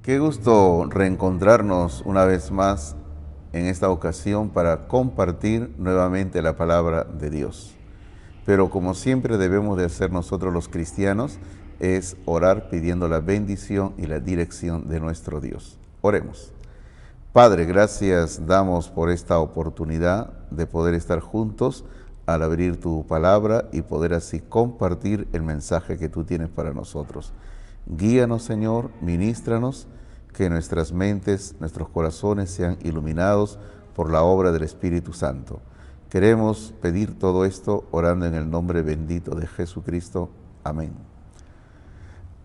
Qué gusto reencontrarnos una vez más en esta ocasión para compartir nuevamente la palabra de Dios. Pero como siempre debemos de hacer nosotros los cristianos, es orar pidiendo la bendición y la dirección de nuestro Dios. Oremos. Padre, gracias damos por esta oportunidad de poder estar juntos al abrir tu palabra y poder así compartir el mensaje que tú tienes para nosotros. Guíanos, Señor, ministranos, que nuestras mentes, nuestros corazones sean iluminados por la obra del Espíritu Santo. Queremos pedir todo esto orando en el nombre bendito de Jesucristo. Amén.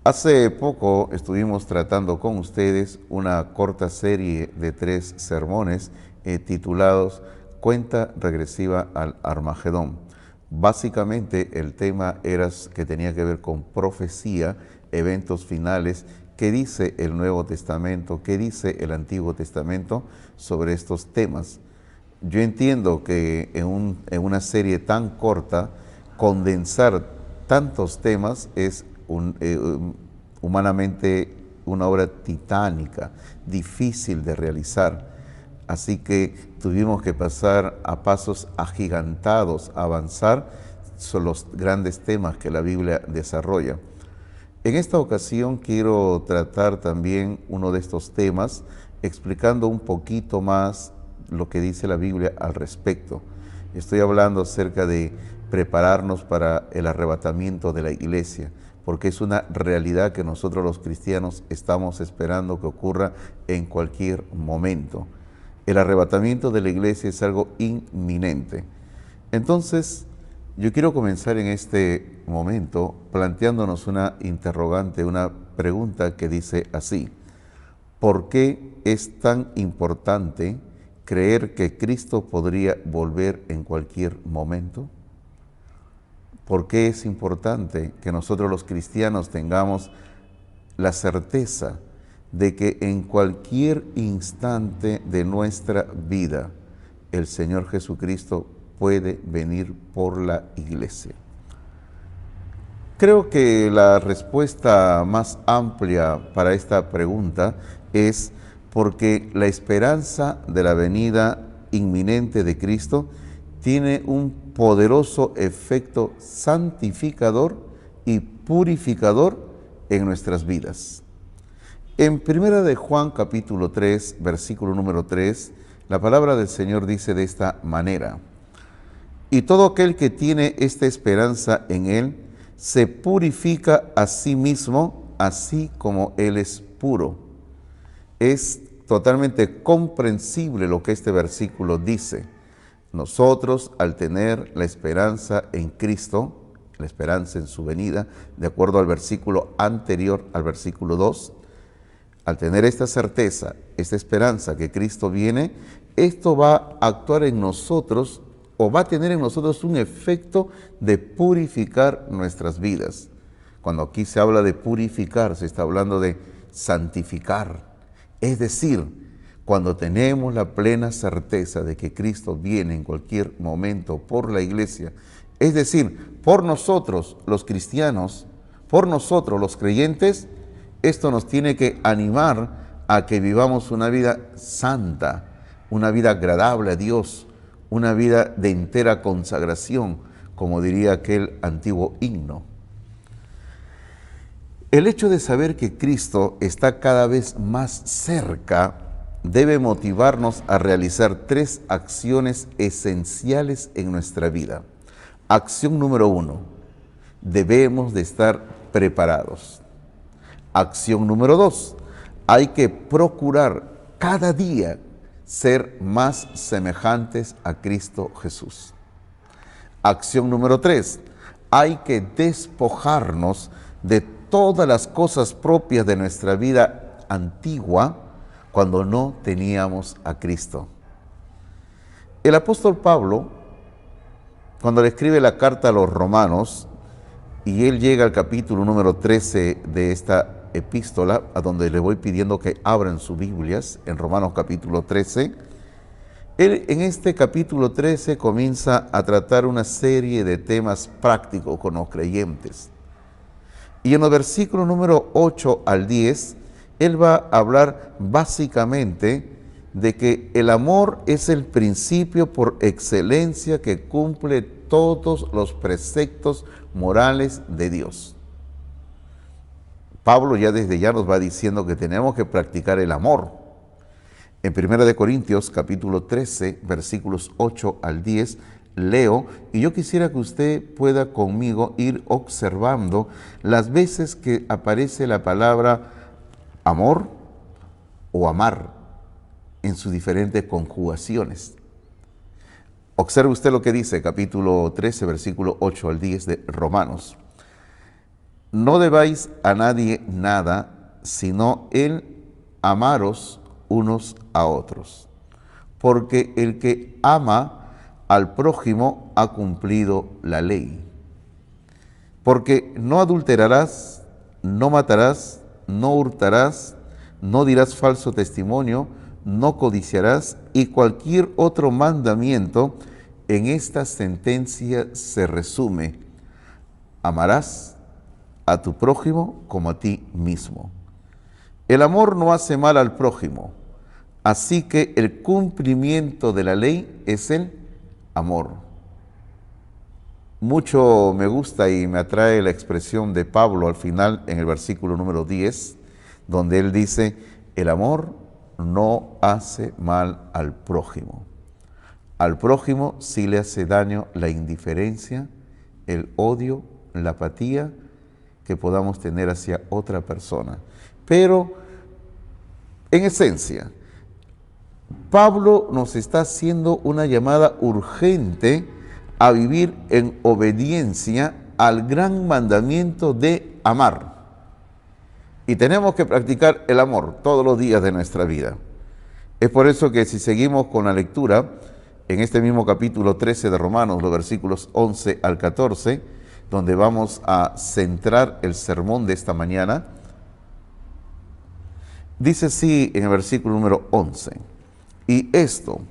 Hace poco estuvimos tratando con ustedes una corta serie de 3 sermones titulados Cuenta regresiva al Armagedón. Básicamente el tema era que tenía que ver con profecía, eventos finales, qué dice el Nuevo Testamento, qué dice el Antiguo Testamento sobre estos temas. Yo entiendo que en una serie tan corta, condensar tantos temas es humanamente una obra titánica, difícil de realizar. Así que tuvimos que pasar a pasos agigantados, avanzar sobre los grandes temas que la Biblia desarrolla. En esta ocasión quiero tratar también uno de estos temas, explicando un poquito más lo que dice la Biblia al respecto. Estoy hablando acerca de prepararnos para el arrebatamiento de la iglesia, porque es una realidad que nosotros los cristianos estamos esperando que ocurra en cualquier momento. El arrebatamiento de la iglesia es algo inminente. Entonces, yo quiero comenzar en este momento planteándonos una interrogante, una pregunta que dice así: ¿por qué es tan importante creer que Cristo podría volver en cualquier momento? ¿Por qué es importante que nosotros los cristianos tengamos la certeza de que en cualquier instante de nuestra vida el Señor Jesucristo puede venir por la iglesia? Creo que la respuesta más amplia para esta pregunta es porque la esperanza de la venida inminente de Cristo tiene un poderoso efecto santificador y purificador en nuestras vidas. En 1 de Juan capítulo 3, versículo número 3, la palabra del Señor dice de esta manera: y todo aquel que tiene esta esperanza en Él se purifica a sí mismo, así como Él es puro. Es totalmente comprensible lo que este versículo dice. Nosotros, al tener la esperanza en Cristo, la esperanza en su venida, de acuerdo al versículo anterior, al versículo 2, al tener esta certeza, esta esperanza que Cristo viene, esto va a actuar en nosotros, o va a tener en nosotros un efecto de purificar nuestras vidas. Cuando aquí se habla de purificar, se está hablando de santificar. Es decir, cuando tenemos la plena certeza de que Cristo viene en cualquier momento por la iglesia, es decir, por nosotros los cristianos, por nosotros los creyentes, esto nos tiene que animar a que vivamos una vida santa, una vida agradable a Dios, una vida de entera consagración, como diría aquel antiguo himno. El hecho de saber que Cristo está cada vez más cerca debe motivarnos a realizar 3 acciones esenciales en nuestra vida. Acción número 1, debemos de estar preparados. Acción número 2, hay que procurar cada día ser más semejantes a Cristo Jesús. Acción número 3, hay que despojarnos de todas las cosas propias de nuestra vida antigua cuando no teníamos a Cristo. El apóstol Pablo, cuando le escribe la carta a los romanos, y él llega al capítulo número 13 de esta epístola, a donde le voy pidiendo que abran sus Biblias, en Romanos capítulo 13, él en este capítulo 13 comienza a tratar una serie de temas prácticos con los creyentes. Y en los versículos número 8 al 10, él va a hablar básicamente de que el amor es el principio por excelencia que cumple todos los preceptos morales de Dios. Pablo ya desde ya nos va diciendo que tenemos que practicar el amor. En 1 Corintios capítulo 13, versículos 8 al 10, leo, y yo quisiera que usted pueda conmigo ir observando las veces que aparece la palabra amor o amar en sus diferentes conjugaciones. Observe usted lo que dice capítulo 13, versículo 8 al 10 de Romanos. No debáis a nadie nada, sino el amaros unos a otros, porque el que ama al prójimo ha cumplido la ley. Porque no adulterarás, no matarás, no hurtarás, no dirás falso testimonio, no codiciarás, y cualquier otro mandamiento en esta sentencia se resume: amarás a tu prójimo como a ti mismo. El amor no hace mal al prójimo, así que el cumplimiento de la ley es el amor. Mucho me gusta y me atrae la expresión de Pablo al final en el versículo número 10, donde él dice, el amor no hace mal al prójimo. Al prójimo sí le hace daño la indiferencia, el odio, la apatía que podamos tener hacia otra persona. Pero, en esencia, Pablo nos está haciendo una llamada urgente a vivir en obediencia al gran mandamiento de amar. Y tenemos que practicar el amor todos los días de nuestra vida. Es por eso que si seguimos con la lectura, en este mismo capítulo 13 de Romanos, los versículos 11 al 14, donde vamos a centrar el sermón de esta mañana, dice así en el versículo número 11, y esto,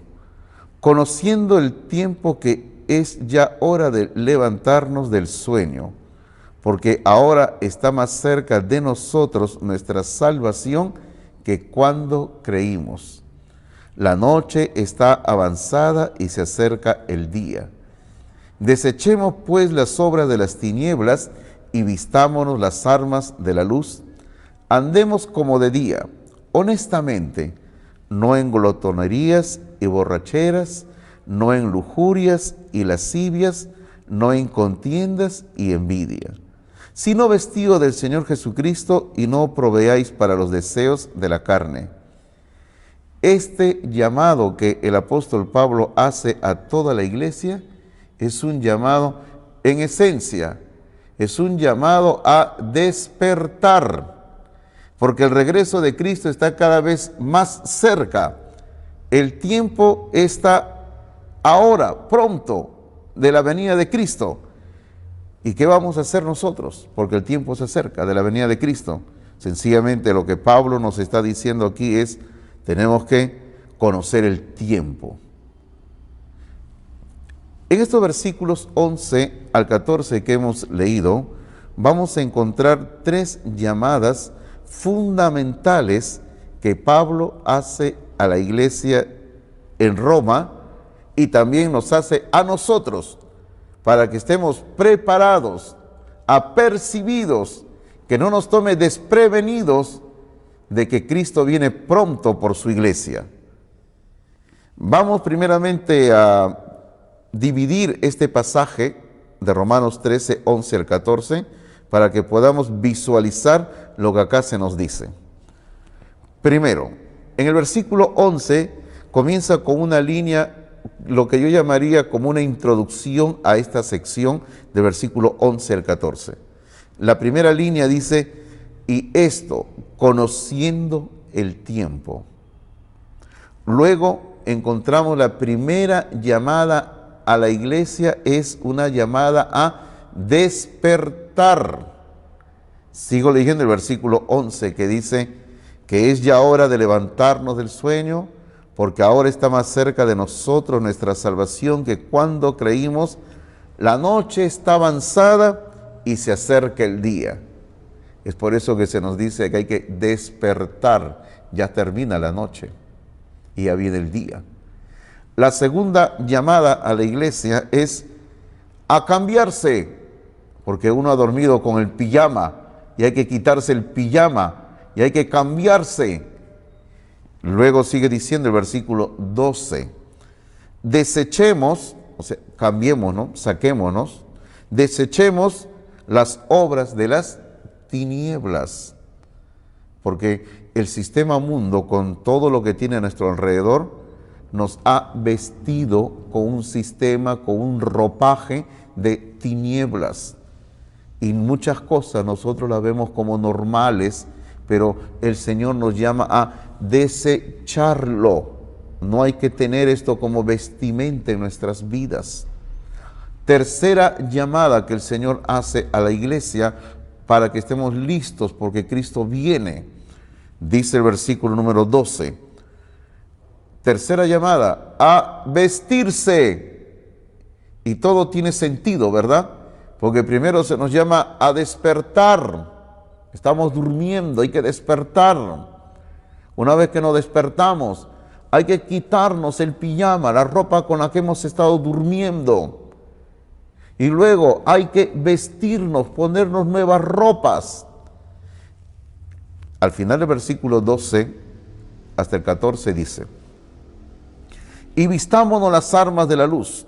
conociendo el tiempo que es ya hora de levantarnos del sueño, porque ahora está más cerca de nosotros nuestra salvación que cuando creímos. La noche está avanzada y se acerca el día. Desechemos pues las obras de las tinieblas y vistámonos las armas de la luz. Andemos como de día, honestamente, no en glotonerías y borracheras, no en lujurias y lascivias, no en contiendas y envidia, sino vestido del Señor Jesucristo y no proveáis para los deseos de la carne. Este llamado que el apóstol Pablo hace a toda la iglesia es un llamado, en esencia, es un llamado a despertar, porque el regreso de Cristo está cada vez más cerca. El tiempo está ahora, pronto, de la venida de Cristo. ¿Y qué vamos a hacer nosotros? Porque el tiempo se acerca de la venida de Cristo. Sencillamente lo que Pablo nos está diciendo aquí es, tenemos que conocer el tiempo. En estos versículos 11 al 14 que hemos leído, vamos a encontrar tres llamadas fundamentales que Pablo hace a la iglesia en Roma y también nos hace a nosotros para que estemos preparados, apercibidos, que no nos tome desprevenidos de que Cristo viene pronto por su iglesia. Vamos primeramente a dividir este pasaje de Romanos 13, 11 al 14, para que podamos visualizar lo que acá se nos dice. Primero, en el versículo 11 comienza con una línea, lo que yo llamaría como una introducción a esta sección del versículo 11 al 14. La primera línea dice, y esto, conociendo el tiempo. Luego encontramos la primera llamada a la iglesia, es una llamada a despertar. Sigo leyendo el versículo 11 que dice que es ya hora de levantarnos del sueño, porque ahora está más cerca de nosotros nuestra salvación que cuando creímos. La noche está avanzada y se acerca el día. Es por eso que se nos dice que hay que despertar. Ya termina la noche y ya viene el día. La segunda llamada a la iglesia es a cambiarse, porque uno ha dormido con el pijama y hay que quitarse el pijama y hay que cambiarse. Luego sigue diciendo el versículo 12, desechemos, o sea, cambiémonos, saquémonos, desechemos las obras de las tinieblas, porque el sistema mundo, con todo lo que tiene a nuestro alrededor, nos ha vestido con un sistema, con un ropaje de tinieblas. Y muchas cosas nosotros las vemos como normales, pero el Señor nos llama a desecharlo. No hay que tener esto como vestimenta en nuestras vidas. Tercera llamada que el Señor hace a la iglesia para que estemos listos porque Cristo viene. Dice el versículo número 12. Tercera llamada, a vestirse. Y todo tiene sentido, ¿verdad? Porque primero se nos llama a despertar. Estamos durmiendo, hay que despertar. Una vez que nos despertamos, hay que quitarnos el pijama, la ropa con la que hemos estado durmiendo. Y luego hay que vestirnos, ponernos nuevas ropas. Al final del versículo 12 hasta el 14 dice, y vistámonos las armas de la luz,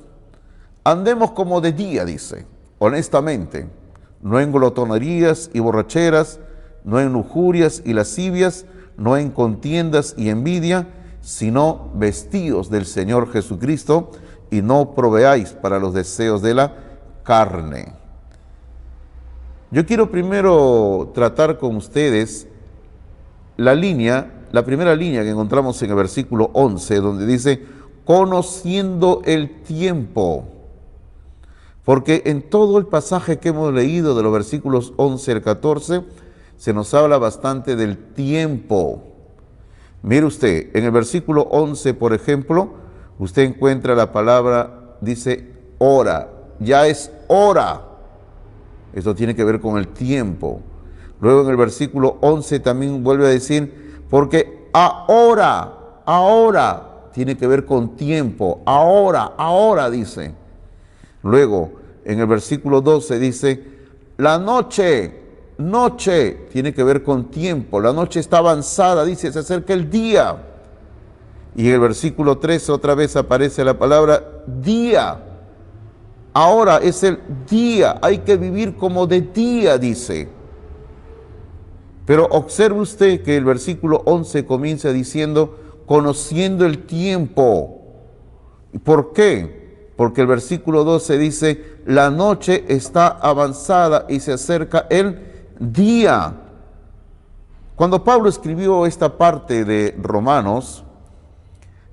andemos como de día, dice, honestamente, no en glotonerías y borracheras, no en lujurias y lascivias, no en contiendas y envidia, sino vestidos del Señor Jesucristo y no proveáis para los deseos de la carne. Yo quiero primero tratar con ustedes la primera línea que encontramos en el versículo 11, donde dice, conociendo el tiempo. Porque en todo el pasaje que hemos leído de los versículos 11 al 14, se nos habla bastante del tiempo. Mire usted, en el versículo 11, por ejemplo, usted encuentra la palabra, dice, hora. Ya es hora. Esto tiene que ver con el tiempo. Luego en el versículo 11 también vuelve a decir, porque ahora, tiene que ver con tiempo. Ahora, dice. Luego, en el versículo 12 dice, la noche, tiene que ver con tiempo. La noche está avanzada, dice, se acerca el día. Y en el versículo 13 otra vez aparece la palabra día. Ahora es el día, hay que vivir como de día, dice. Pero observe usted que el versículo 11 comienza diciendo, conociendo el tiempo. ¿Por qué? Porque el versículo 12 dice, la noche está avanzada y se acerca el día. Cuando Pablo escribió esta parte de Romanos,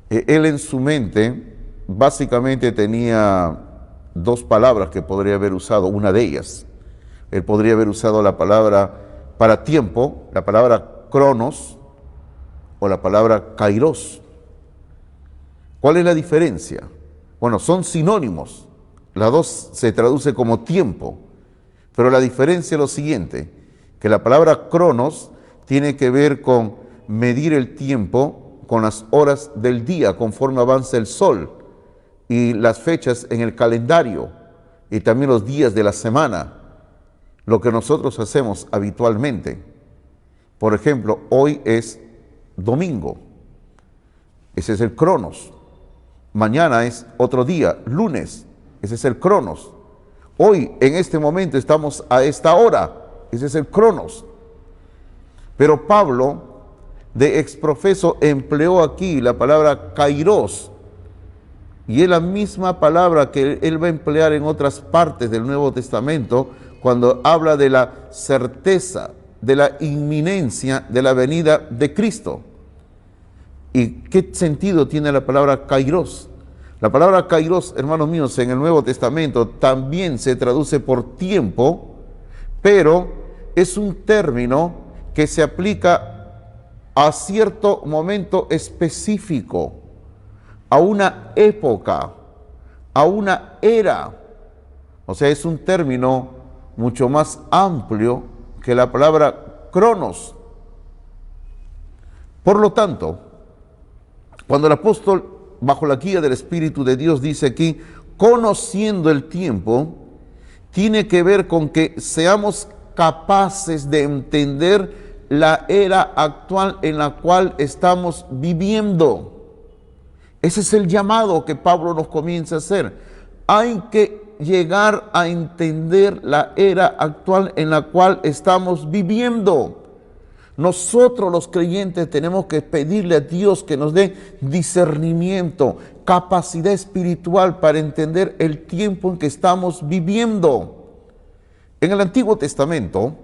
él en su mente básicamente tenía dos palabras que podría haber usado, una de ellas. Él podría haber usado la palabra para tiempo, la palabra cronos o la palabra kairos. ¿Cuál es la diferencia? Bueno, son sinónimos, las dos se traduce como tiempo, pero la diferencia es lo siguiente, que la palabra cronos tiene que ver con medir el tiempo con las horas del día conforme avanza el sol y las fechas en el calendario y también los días de la semana, lo que nosotros hacemos habitualmente. Por ejemplo, hoy es domingo, ese es el cronos. Mañana es otro día, lunes, ese es el cronos. Hoy, en este momento, estamos a esta hora, ese es el cronos. Pero Pablo, de exprofeso, empleó aquí la palabra kairos, y es la misma palabra que él va a emplear en otras partes del Nuevo Testamento, cuando habla de la certeza, de la inminencia de la venida de Cristo. ¿Y qué sentido tiene la palabra kairos? La palabra kairos, hermanos míos, en el Nuevo Testamento también se traduce por tiempo, pero es un término que se aplica a cierto momento específico, a una época, a una era. O sea, es un término mucho más amplio que la palabra cronos. Por lo tanto, cuando el apóstol, bajo la guía del Espíritu de Dios, dice aquí, conociendo el tiempo, tiene que ver con que seamos capaces de entender la era actual en la cual estamos viviendo. Ese es el llamado que Pablo nos comienza a hacer. Hay que llegar a entender la era actual en la cual estamos viviendo. Nosotros los creyentes tenemos que pedirle a Dios que nos dé discernimiento, capacidad espiritual para entender el tiempo en que estamos viviendo. En el Antiguo Testamento,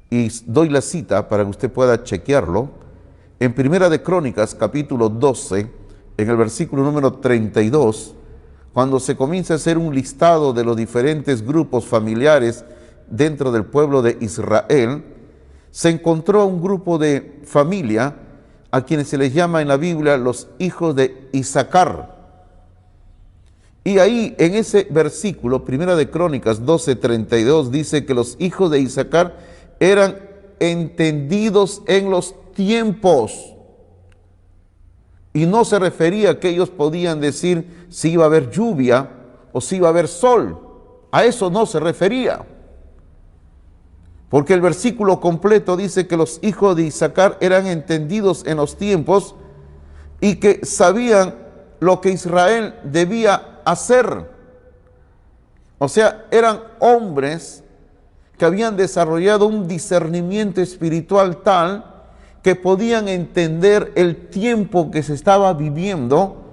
y doy la cita para que usted pueda chequearlo, en Primera de Crónicas, capítulo 12, en el versículo número 32, cuando se comienza a hacer un listado de los diferentes grupos familiares dentro del pueblo de Israel, se encontró un grupo de familia a quienes se les llama en la Biblia los hijos de Isaacar. Y ahí en ese versículo, Primera de Crónicas 12:32, dice que los hijos de Isaacar eran entendidos en los tiempos. Y no se refería a que ellos podían decir si iba a haber lluvia o si iba a haber sol. A eso no se refería. Porque el versículo completo dice que los hijos de Isaacar eran entendidos en los tiempos y que sabían lo que Israel debía hacer. O sea, eran hombres que habían desarrollado un discernimiento espiritual tal que podían entender el tiempo que se estaba viviendo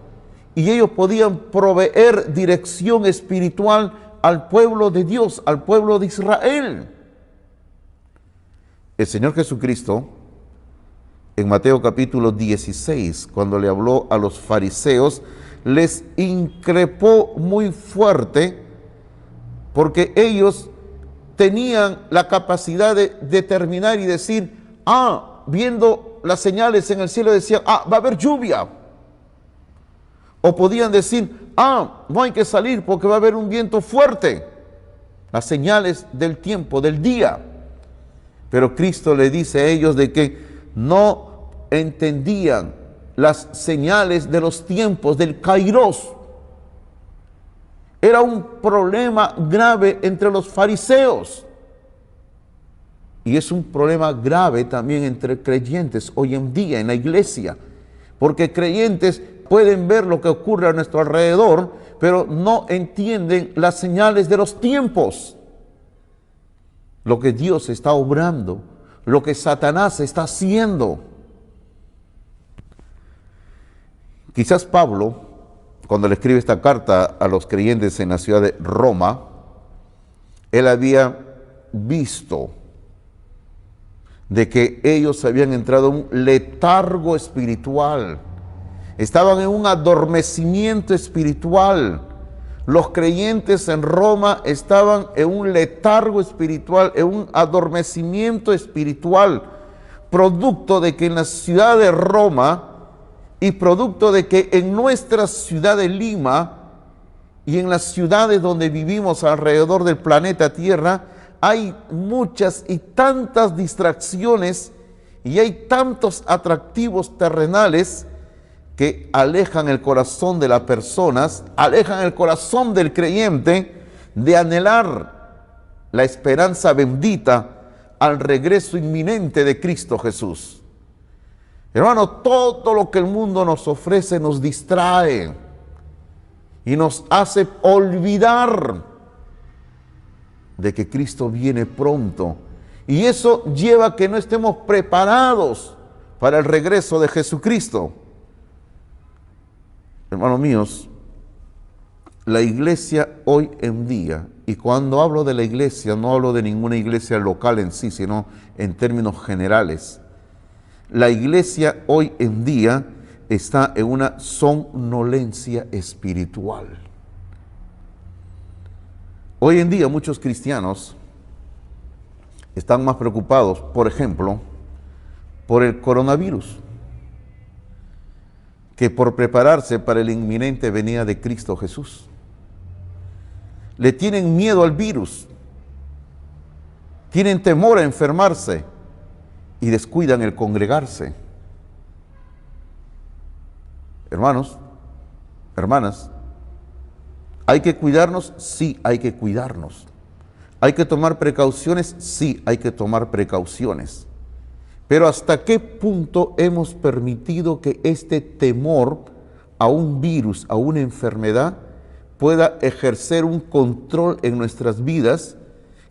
y ellos podían proveer dirección espiritual al pueblo de Dios, al pueblo de Israel. El Señor Jesucristo, en Mateo capítulo 16, cuando le habló a los fariseos, les increpó muy fuerte porque ellos tenían la capacidad de determinar y decir, viendo las señales en el cielo decían, va a haber lluvia. O podían decir, no hay que salir porque va a haber un viento fuerte. Las señales del tiempo, del día. Pero Cristo le dice a ellos de que no entendían las señales de los tiempos, del kairos. Era un problema grave entre los fariseos. Y es un problema grave también entre creyentes hoy en día en la iglesia. Porque creyentes pueden ver lo que ocurre a nuestro alrededor, pero no entienden las señales de los tiempos. Lo que Dios está obrando, lo que Satanás está haciendo. Quizás Pablo, cuando le escribe esta carta a los creyentes en la ciudad de Roma, él había visto de que ellos habían entrado en un letargo espiritual, estaban en un adormecimiento espiritual. Los creyentes en Roma estaban en un letargo espiritual, en un adormecimiento espiritual, producto de que en la ciudad de Roma y producto de que en nuestra ciudad de Lima y en las ciudades donde vivimos alrededor del planeta Tierra, hay muchas y tantas distracciones y hay tantos atractivos terrenales que alejan el corazón de las personas, alejan el corazón del creyente de anhelar la esperanza bendita al regreso inminente de Cristo Jesús. Hermano, todo lo que el mundo nos ofrece nos distrae y nos hace olvidar de que Cristo viene pronto. Y eso lleva a que no estemos preparados para el regreso de Jesucristo. Hermanos míos, la iglesia hoy en día, y cuando hablo de la iglesia, no hablo de ninguna iglesia local en sí, sino en términos generales. La iglesia hoy en día está en una somnolencia espiritual. Hoy en día muchos cristianos están más preocupados, por ejemplo, por el coronavirus, que por prepararse para la inminente venida de Cristo Jesús. Le tienen miedo al virus. tienen temor a enfermarse y descuidan el congregarse. Hermanos, hermanas, ¿hay que cuidarnos? Sí, hay que cuidarnos. ¿Hay que tomar precauciones? Sí, hay que tomar precauciones. Pero ¿hasta qué punto hemos permitido que este temor a un virus, a una enfermedad, pueda ejercer un control en nuestras vidas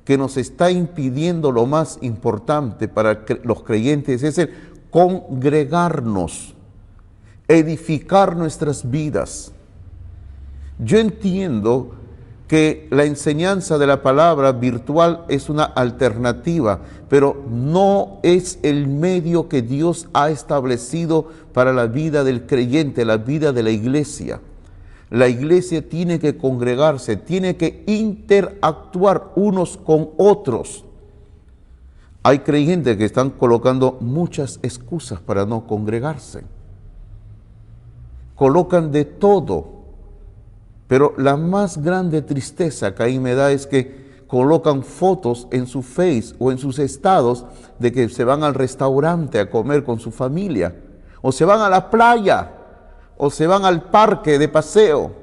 que nos está impidiendo lo más importante para los creyentes, es el congregarnos, edificar nuestras vidas? Yo entiendo que la enseñanza de la palabra virtual es una alternativa, pero no es el medio que Dios ha establecido para la vida del creyente, la vida de la iglesia. La iglesia tiene que congregarse, tiene que interactuar unos con otros. Hay creyentes que están colocando muchas excusas para no congregarse. Colocan de todo. Pero la más grande tristeza que ahí me da es que colocan fotos en su Face o en sus estados de que se van al restaurante a comer con su familia, o se van a la playa, o se van al parque de paseo.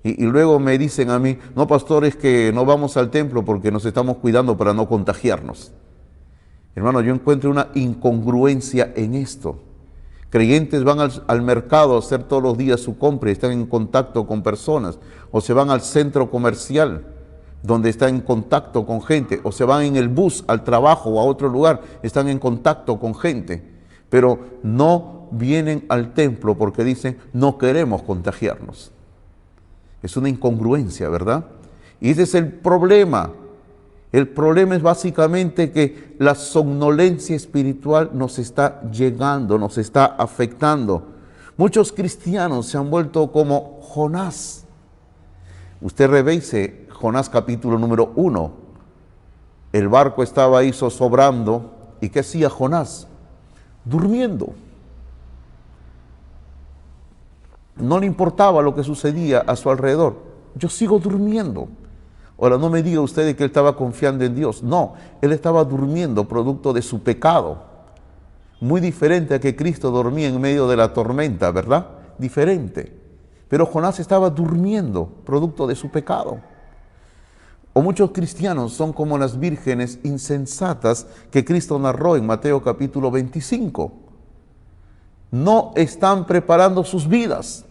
Y luego me dicen a mí, no, pastor, es que no vamos al templo porque nos estamos cuidando para no contagiarnos. Hermano, yo encuentro una incongruencia en esto. Creyentes van al mercado a hacer todos los días su compra y están en contacto con personas, o se van al centro comercial donde están en contacto con gente, o se van en el bus al trabajo o a otro lugar, están en contacto con gente, pero no vienen al templo porque dicen no queremos contagiarnos. Es una incongruencia, ¿verdad? Y ese es el problema. El problema es básicamente que la somnolencia espiritual nos está llegando, nos está afectando. Muchos cristianos se han vuelto como Jonás. Usted revise Jonás capítulo número 1. El barco estaba ahí zozobrando. ¿Y qué hacía Jonás? Durmiendo. No le importaba lo que sucedía a su alrededor. Yo sigo durmiendo. Ahora, no me diga usted que él estaba confiando en Dios. No, él estaba durmiendo producto de su pecado. Muy diferente a que Cristo dormía en medio de la tormenta, ¿verdad? Diferente. Pero Jonás estaba durmiendo producto de su pecado. O muchos cristianos son como las vírgenes insensatas que Cristo narró en Mateo capítulo 25. No están preparando sus vidas.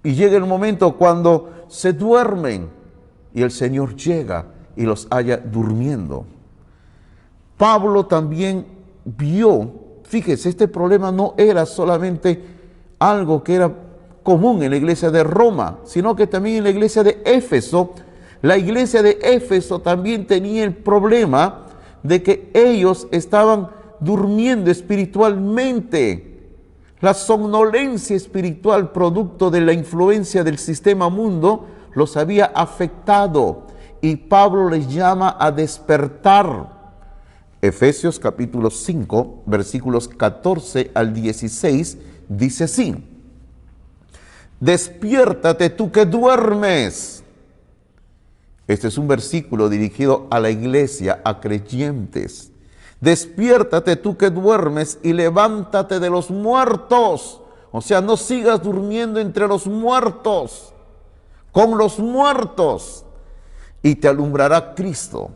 Y llega el momento cuando se duermen. Y el Señor llega y los halla durmiendo. Pablo también vio, fíjese, este problema no era solamente algo que era común en la iglesia de Roma, sino que también en la iglesia de Éfeso. La iglesia de Éfeso también tenía el problema de que ellos estaban durmiendo espiritualmente. La somnolencia espiritual, producto de la influencia del sistema mundo, los había afectado, y Pablo les llama a despertar. Efesios capítulo 5, versículos 14 al 16, dice así: despiértate tú que duermes. Este es un versículo dirigido a la iglesia, a creyentes. Despiértate tú que duermes y levántate de los muertos. O sea, no sigas durmiendo entre los muertos, con los muertos, y te alumbrará Cristo.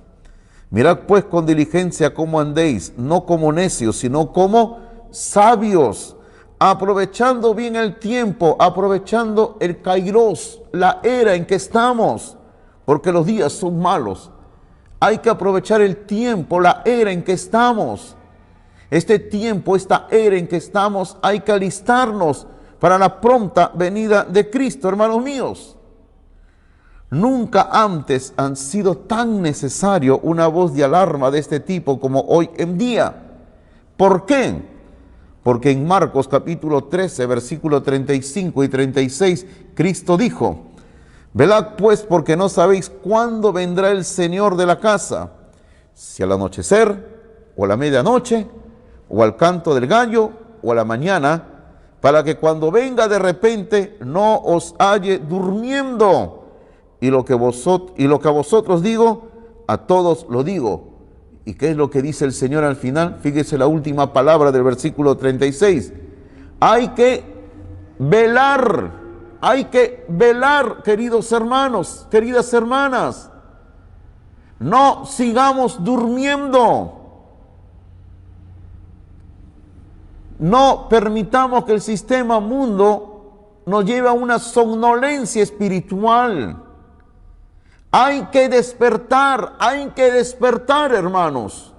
Mirad pues con diligencia cómo andéis, no como necios, sino como sabios, aprovechando bien el tiempo, aprovechando el kairos, la era en que estamos, porque los días son malos. Hay que aprovechar el tiempo, la era en que estamos. Este tiempo, esta era en que estamos, hay que alistarnos para la pronta venida de Cristo, hermanos míos. Nunca antes han sido tan necesario una voz de alarma de este tipo como hoy en día. ¿Por qué? Porque en Marcos capítulo 13, versículo 35 y 36, Cristo dijo: velad pues, porque no sabéis cuándo vendrá el Señor de la casa, si al anochecer, o a la medianoche, o al canto del gallo, o a la mañana, para que cuando venga de repente no os halle durmiendo. Y lo que a vosotros digo, a todos lo digo, ¿Y qué es lo que dice el Señor al final? Fíjese la última palabra del versículo 36. Hay que velar, queridos hermanos, queridas hermanas. No sigamos durmiendo. No permitamos que el sistema mundo nos lleve a una somnolencia espiritual. Hay que despertar, hermanos.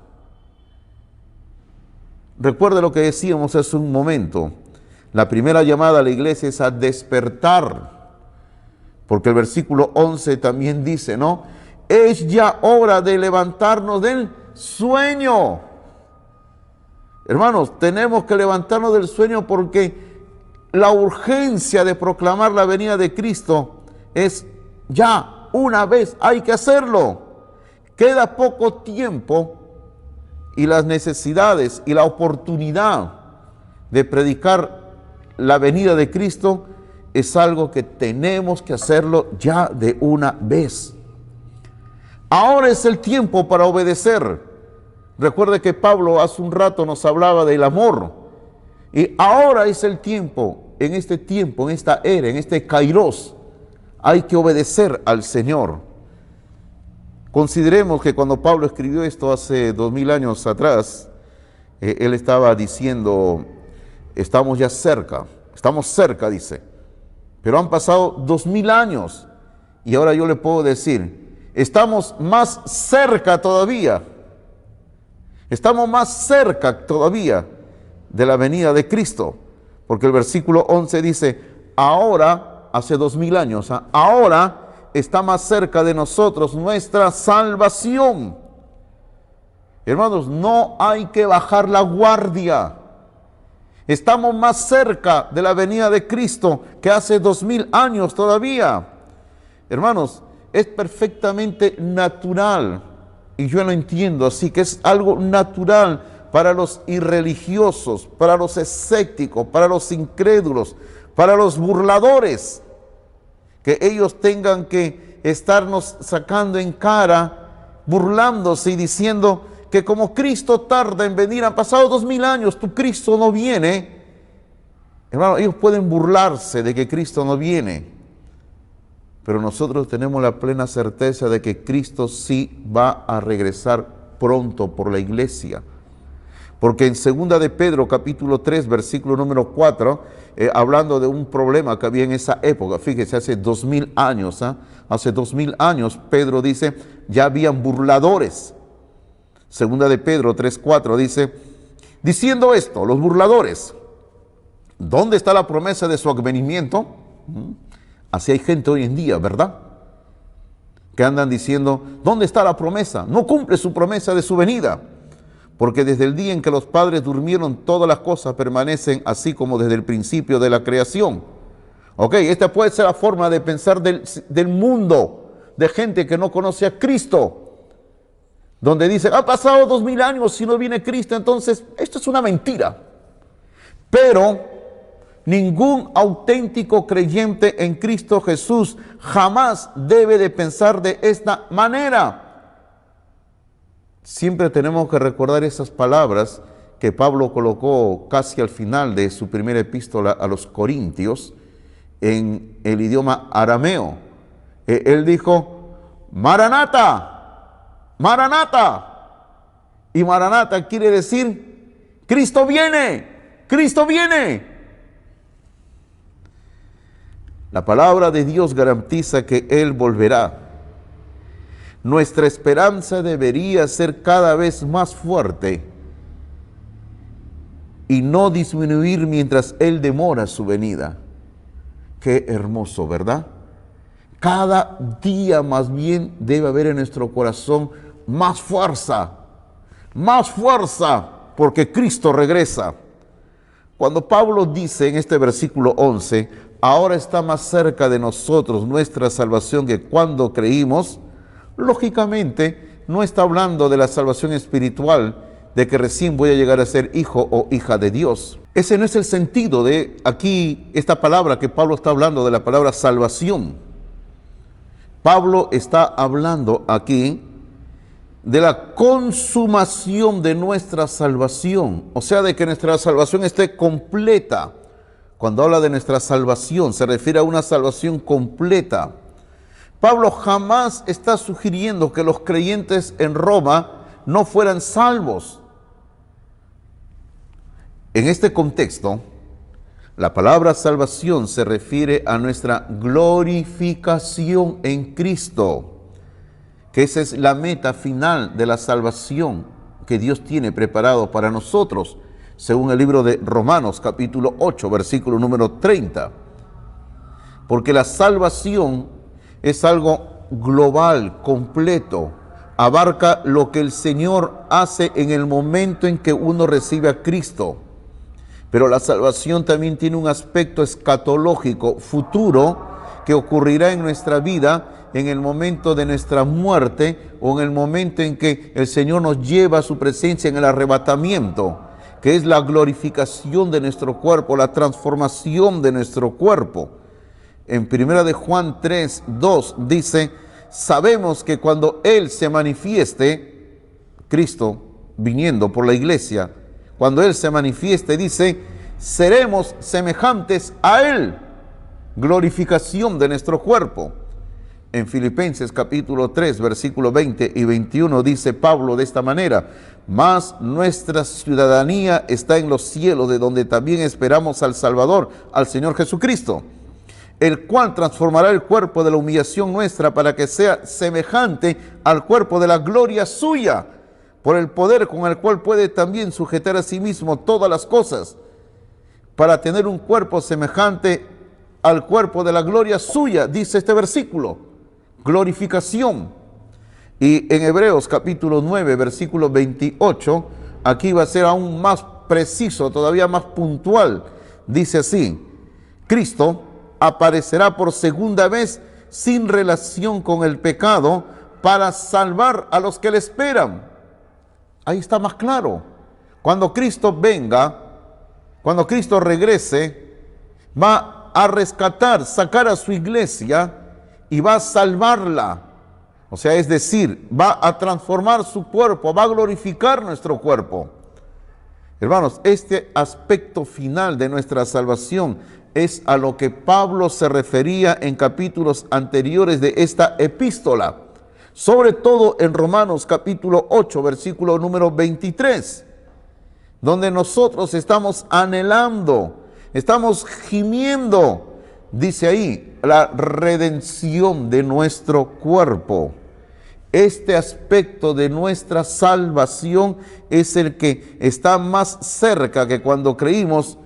Recuerde lo que decíamos hace un momento. La primera llamada a la iglesia es a despertar. Porque el versículo 11 también dice, ¿no? Es ya hora de levantarnos del sueño. Hermanos, tenemos que levantarnos del sueño porque la urgencia de proclamar la venida de Cristo es ya. Una vez hay que hacerlo. Queda poco tiempo y las necesidades y la oportunidad de predicar la venida de Cristo es algo que tenemos que hacerlo ya de una vez. Ahora es el tiempo para obedecer. Recuerde que Pablo hace un rato nos hablaba del amor. Y ahora es el tiempo, en esta era, en este kairos, hay que obedecer al Señor. Consideremos que cuando Pablo escribió esto hace 2000 años atrás, él estaba diciendo, estamos cerca, dice. Pero han pasado 2000 años y ahora yo le puedo decir, estamos más cerca todavía. Estamos más cerca todavía de la venida de Cristo. Porque el versículo 11 dice, ahora, hace 2000 años, ahora está más cerca de nosotros nuestra salvación. Hermanos, no hay que bajar la guardia. Estamos más cerca de la venida de Cristo que hace 2000 años todavía. Hermanos, es perfectamente natural, y yo lo entiendo así, que es algo natural para los irreligiosos, para los escépticos, para los incrédulos, para los burladores, que ellos tengan que estarnos sacando en cara, burlándose y diciendo que como Cristo tarda en venir, han pasado 2000 años, tu Cristo no viene. Hermano, ellos pueden burlarse de que Cristo no viene, pero nosotros tenemos la plena certeza de que Cristo sí va a regresar pronto por la iglesia. Porque en 2 de Pedro, capítulo 3, versículo número 4, hablando de un problema que había en esa época, fíjese, hace 2000 años, hace 2000 años, Pedro dice, ya habían burladores. 2 de Pedro 3, 4 dice, diciendo esto, los burladores, ¿dónde está la promesa de su advenimiento? Así hay gente hoy en día, ¿verdad? Que andan diciendo, ¿dónde está la promesa? No cumple su promesa de su venida. Porque desde el día en que los padres durmieron, todas las cosas permanecen así como desde el principio de la creación. Ok, esta puede ser la forma de pensar del mundo, de gente que no conoce a Cristo. Donde dicen, ha pasado 2000 años si no viene Cristo, entonces esto es una mentira. Pero ningún auténtico creyente en Cristo Jesús jamás debe de pensar de esta manera. Siempre tenemos que recordar esas palabras que Pablo colocó casi al final de su primera epístola a los Corintios en el idioma arameo. Él dijo, Maranata, Maranata. Y Maranata quiere decir, Cristo viene, Cristo viene. La palabra de Dios garantiza que Él volverá. Nuestra esperanza debería ser cada vez más fuerte y no disminuir mientras Él demora su venida. Qué hermoso, ¿verdad? Cada día más bien debe haber en nuestro corazón más fuerza, porque Cristo regresa. Cuando Pablo dice en este versículo 11, ahora está más cerca de nosotros nuestra salvación que cuando creímos, lógicamente no está hablando de la salvación espiritual, de que recién voy a llegar a ser hijo o hija de Dios. Ese no es el sentido de aquí, esta palabra que Pablo está hablando, de la palabra salvación. Pablo está hablando aquí de la consumación de nuestra salvación, o sea, de que nuestra salvación esté completa. Cuando habla de nuestra salvación, se refiere a una salvación completa. Pablo jamás está sugiriendo que los creyentes en Roma no fueran salvos. En este contexto, la palabra salvación se refiere a nuestra glorificación en Cristo, que esa es la meta final de la salvación que Dios tiene preparado para nosotros, según el libro de Romanos, capítulo 8, versículo número 30. Porque la salvación es algo global, completo, abarca lo que el Señor hace en el momento en que uno recibe a Cristo. Pero la salvación también tiene un aspecto escatológico, futuro, que ocurrirá en nuestra vida en el momento de nuestra muerte o en el momento en que el Señor nos lleva a su presencia en el arrebatamiento, que es la glorificación de nuestro cuerpo, la transformación de nuestro cuerpo. En 1 de Juan 3, 2 dice, sabemos que cuando Él se manifieste, Cristo viniendo por la iglesia, cuando Él se manifieste, dice, seremos semejantes a Él, glorificación de nuestro cuerpo. En Filipenses capítulo 3, versículo 20 y 21 dice Pablo de esta manera, mas nuestra ciudadanía está en los cielos, de donde también esperamos al Salvador, al Señor Jesucristo, el cual transformará el cuerpo de la humillación nuestra para que sea semejante al cuerpo de la gloria suya, por el poder con el cual puede también sujetar a sí mismo todas las cosas, para tener un cuerpo semejante al cuerpo de la gloria suya, dice este versículo, glorificación. Y en Hebreos capítulo 9, versículo 28, aquí va a ser aún más preciso, todavía más puntual, dice así, Cristo aparecerá por segunda vez sin relación con el pecado para salvar a los que le esperan. Ahí está más claro. Cuando Cristo venga, cuando Cristo regrese, va a rescatar, sacar a su iglesia y va a salvarla. O sea, es decir, va a transformar su cuerpo, va a glorificar nuestro cuerpo. Hermanos, este aspecto final de nuestra salvación es a lo que Pablo se refería en capítulos anteriores de esta epístola. Sobre todo en Romanos capítulo 8, versículo número 23, donde nosotros estamos anhelando, estamos gimiendo, dice ahí, la redención de nuestro cuerpo. Este aspecto de nuestra salvación es el que está más cerca que cuando creímos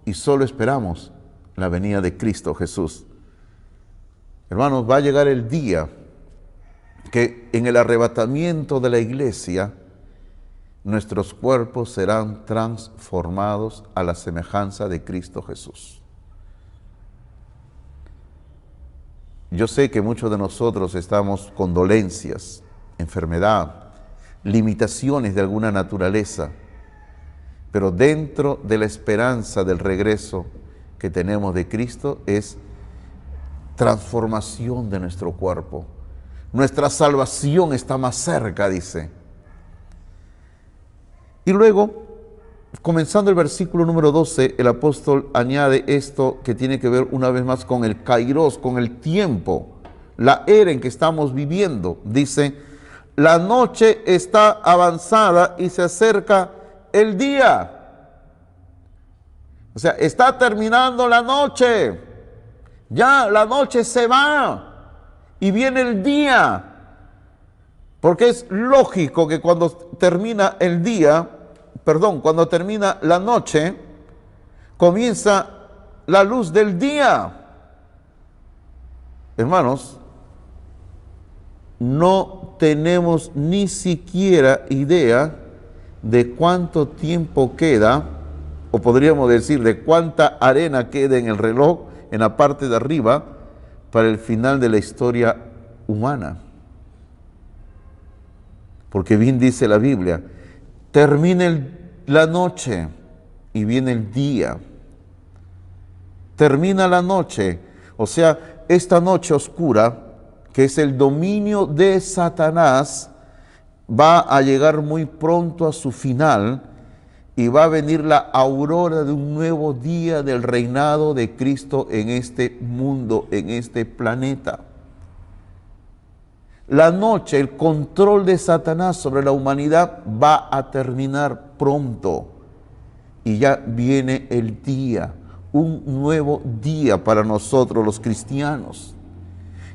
y solo esperamos la venida de Cristo Jesús. Hermanos, va a llegar el día que en el arrebatamiento de la iglesia, nuestros cuerpos serán transformados a la semejanza de Cristo Jesús. Yo sé que muchos de nosotros estamos con dolencias, enfermedad, limitaciones de alguna naturaleza, pero dentro de la esperanza del regreso que tenemos de Cristo es transformación de nuestro cuerpo. Nuestra salvación está más cerca, dice. Y luego, comenzando el versículo número 12, el apóstol añade esto que tiene que ver una vez más con el kairos, con el tiempo, la era en que estamos viviendo. Dice, la noche está avanzada y se acerca el día. O sea, está terminando la noche. Ya la noche se va. Y viene el día, porque es lógico que cuando termina el día, cuando termina la noche, comienza la luz del día. Hermanos, no tenemos ni siquiera idea de cuánto tiempo queda, o podríamos decir de cuánta arena queda en el reloj, en la parte de arriba, para el final de la historia humana. Porque bien dice la Biblia, termina la noche y viene el día. Termina la noche, o sea, esta noche oscura, que es el dominio de Satanás, va a llegar muy pronto a su final y va a venir la aurora de un nuevo día del reinado de Cristo en este mundo, en este planeta. La noche, el control de Satanás sobre la humanidad va a terminar pronto y ya viene el día, un nuevo día para nosotros los cristianos.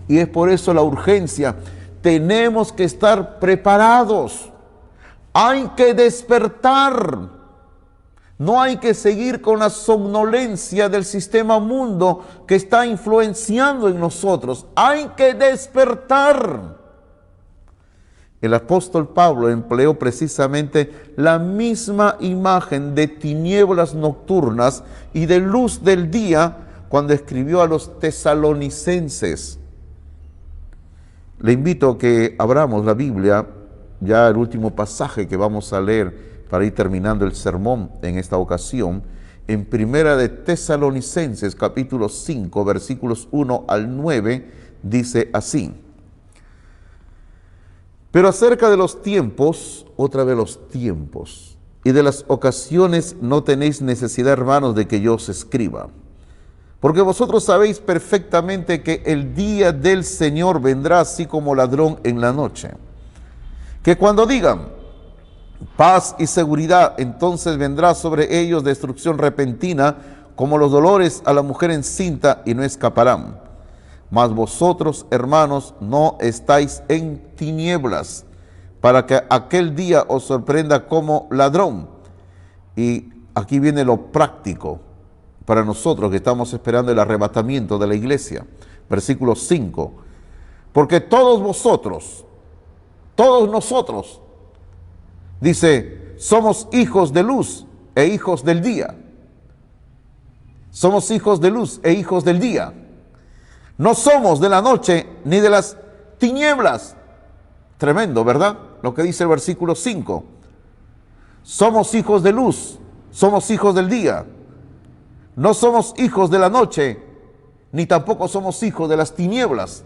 Y es por eso la urgencia. Tenemos que estar preparados. Hay que despertar. No hay que seguir con la somnolencia del sistema mundo que está influenciando en nosotros. Hay que despertar. El apóstol Pablo empleó precisamente la misma imagen de tinieblas nocturnas y de luz del día cuando escribió a los tesalonicenses. Le invito a que abramos la Biblia, ya el último pasaje que vamos a leer para ir terminando el sermón en esta ocasión, en Primera de Tesalonicenses, capítulo 5, versículos 1 al 9, dice así: pero acerca de los tiempos, otra vez los tiempos, y de las ocasiones no tenéis necesidad, hermanos, de que yo os escriba. Porque vosotros sabéis perfectamente que el día del Señor vendrá así como ladrón en la noche. Que cuando digan paz y seguridad, entonces vendrá sobre ellos destrucción repentina, como los dolores a la mujer encinta, y no escaparán. Mas vosotros, hermanos, no estáis en tinieblas, para que aquel día os sorprenda como ladrón. Y aquí viene lo práctico para nosotros que estamos esperando el arrebatamiento de la iglesia. Versículo 5. Porque todos vosotros, todos nosotros, dice, somos hijos de luz e hijos del día. Somos hijos de luz e hijos del día. No somos de la noche ni de las tinieblas. Tremendo, ¿verdad? Lo que dice el versículo 5. Somos hijos de luz, somos hijos del día. No somos hijos de la noche, ni tampoco somos hijos de las tinieblas.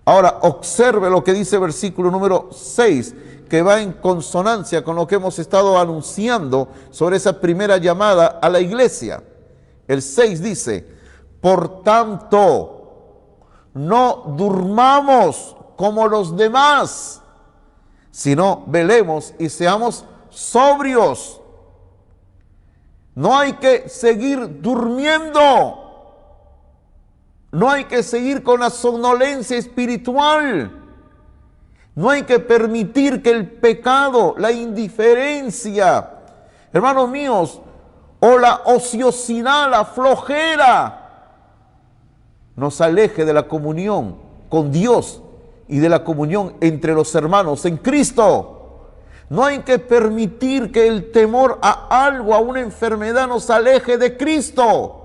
Ahora, observe lo que dice el versículo número 6, que va en consonancia con lo que hemos estado anunciando sobre esa primera llamada a la iglesia. El 6 dice, por tanto, no durmamos como los demás, sino velemos y seamos sobrios. No hay que seguir durmiendo. No hay que seguir con la somnolencia espiritual. No hay que permitir que el pecado, la indiferencia, hermanos míos, o la ociosidad, la flojera, nos aleje de la comunión con Dios y de la comunión entre los hermanos en Cristo. No hay que permitir que el temor a algo, a una enfermedad, nos aleje de Cristo.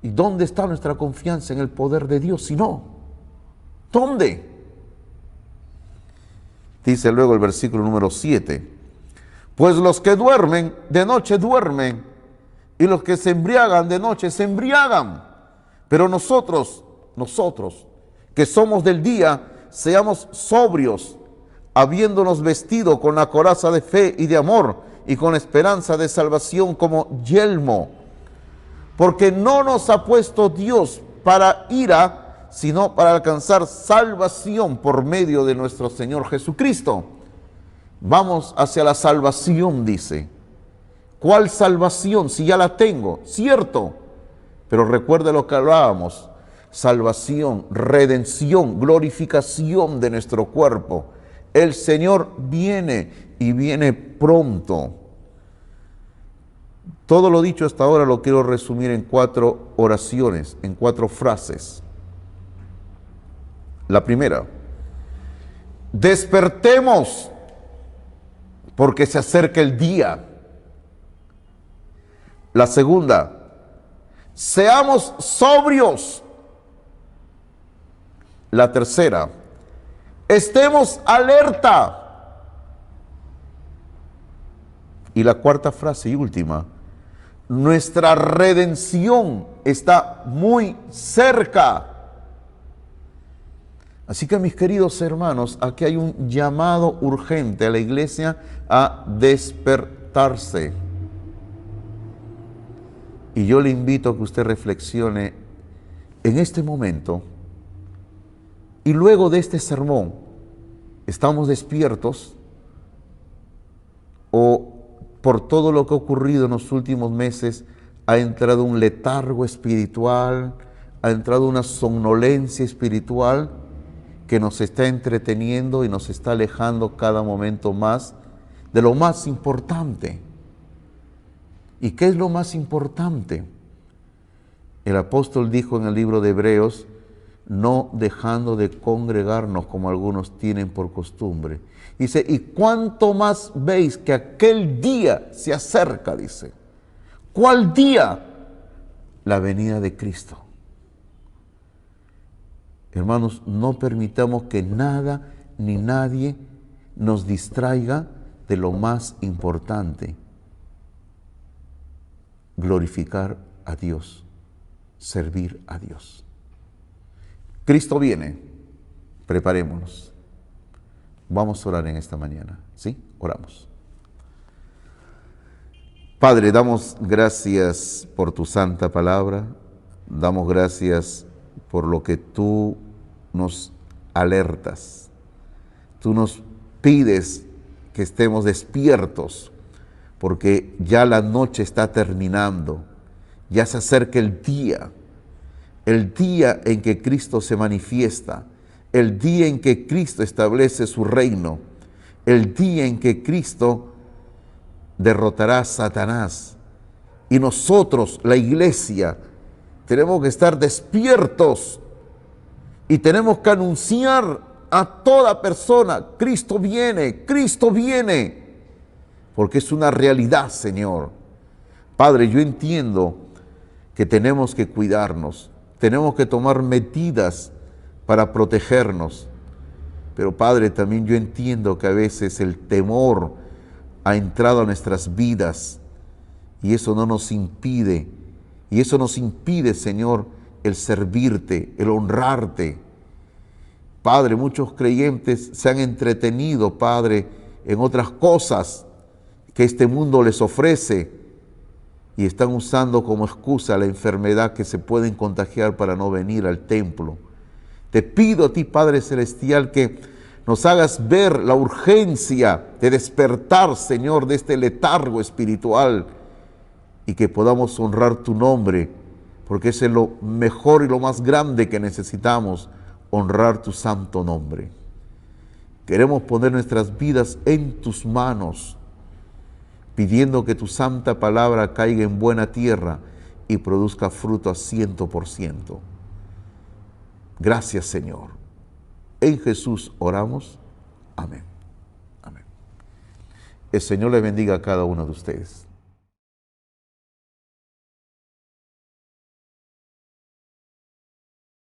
¿Y dónde está nuestra confianza en el poder de Dios si no? ¿Dónde? Dice luego el versículo número 7. Pues los que duermen, de noche duermen, y los que se embriagan, de noche se embriagan. Pero nosotros, que somos del día, seamos sobrios, habiéndonos vestido con la coraza de fe y de amor, y con esperanza de salvación como yelmo. Porque no nos ha puesto Dios para ira, sino para alcanzar salvación por medio de nuestro Señor Jesucristo. Vamos hacia la salvación, dice. ¿Cuál salvación? Si ya la tengo, cierto. Pero recuerde lo que hablábamos. Salvación, redención, glorificación de nuestro cuerpo. El Señor viene y viene pronto. Todo lo dicho hasta ahora lo quiero resumir en 4 oraciones, en 4 frases. La primera, despertemos porque se acerca el día. La segunda, seamos sobrios. La tercera, estemos alerta. Y la cuarta frase y última, nuestra redención está muy cerca. Así que mis queridos hermanos, aquí hay un llamado urgente a la iglesia a despertarse. Y yo le invito a que usted reflexione en este momento y luego de este sermón, ¿estamos despiertos? ¿O por todo lo que ha ocurrido en los últimos meses ha entrado un letargo espiritual, ha entrado una somnolencia espiritual que nos está entreteniendo y nos está alejando cada momento más de lo más importante? ¿Y qué es lo más importante? El apóstol dijo en el libro de Hebreos, no dejando de congregarnos como algunos tienen por costumbre. Dice, y cuánto más veis que aquel día se acerca, dice. ¿Cuál día? La venida de Cristo. Hermanos, no permitamos que nada ni nadie nos distraiga de lo más importante. Glorificar a Dios, servir a Dios. Cristo viene, preparémonos. Vamos a orar en esta mañana, ¿sí? Oramos. Padre, damos gracias por tu santa palabra, damos gracias por lo que tú nos alertas. Tú nos pides que estemos despiertos, porque ya la noche está terminando, ya se acerca el día en que Cristo se manifiesta, el día en que Cristo establece su reino, el día en que Cristo derrotará a Satanás. Y nosotros, la iglesia, tenemos que estar despiertos y tenemos que anunciar a toda persona, Cristo viene, porque es una realidad, Señor. Padre, yo entiendo que tenemos que cuidarnos, tenemos que tomar medidas para protegernos, pero Padre, también yo entiendo que a veces el temor ha entrado a nuestras vidas y eso no nos impide, Señor, el servirte, el honrarte. Padre, muchos creyentes se han entretenido, Padre, en otras cosas que este mundo les ofrece y están usando como excusa la enfermedad que se pueden contagiar para no venir al templo. Te pido a ti, Padre Celestial, que nos hagas ver la urgencia de despertar, Señor, de este letargo espiritual y que podamos honrar tu nombre, porque ese es lo mejor y lo más grande que necesitamos, honrar tu santo nombre. Queremos poner nuestras vidas en tus manos, pidiendo que tu santa palabra caiga en buena tierra y produzca fruto a 100%. Gracias, Señor. En Jesús oramos. Amén. Amén. El Señor le bendiga a cada uno de ustedes.